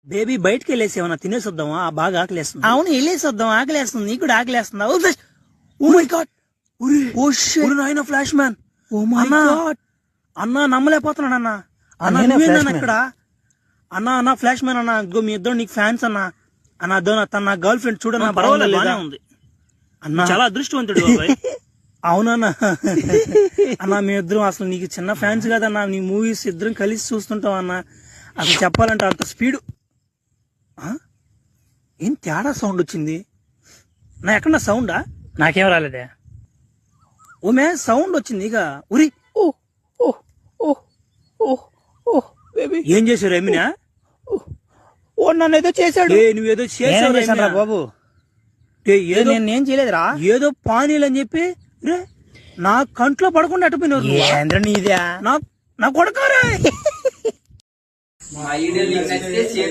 Baby బయటకు వెళ్ళేసి ఏమన్నా తినేసొద్దామా? బాగా ఆకలేస్తుంది. అవును వెళ్ళేసొద్దాం, ఆకలేస్తుంది. నీకు కూడా ఆకలేస్తుందా? Oh my God, oh shit, నాయన flash man. Oh my God అన్నా నమ్మలేకపోతున్నాడు అన్న. అన్న నేనే నువ్వేందన్న Flash Man. ఇక్కడ? అన్న ఫ్లాష్ మ్యాన్ అన్న. ఇదిగో మీ ఇద్దరు నీకు ఫ్యాన్స్ అన్న. అన్న అదో తన నా గర్ల్ ఫ్రెండ్ చూడన్నా. పర్వాలేదు, బాగానే బాగానే ఉంది అన్న. చాలా అదృష్టవంతుడు. అవునన్నా. అన్న మీ ఇద్దరం అసలు నీకు చిన్న ఫ్యాన్స్ కదన్నా. నీ మూవీస్ ఇద్దరం కలిసి చూస్తుంటాం అన్న. అసలు చెప్పాలంటే అంత స్పీడ్. ఏం తేడా సౌండ్ వచ్చింది నా? ఎక్కడ సౌండా? నాకేం రాలేదే. ఓమే సౌండ్ వచ్చింది. ఇక ఉరి ఓ ఓ ఓ ఓ ఓ బేబీ, ఏం చేశారు ఎమినా? ఓ నన్ను ఏదో చేశాడు. నువ్వేదో నేనేం చేశానురా చేసావు బాబు? ఏదో నేనేం చేయలేదురా. ఏదో పానీలు అని చెప్పి రే నా కంట్లో పడకుండా అట్టుపోయినారు. ఏంద్ర నీదే? నా కొడకారా.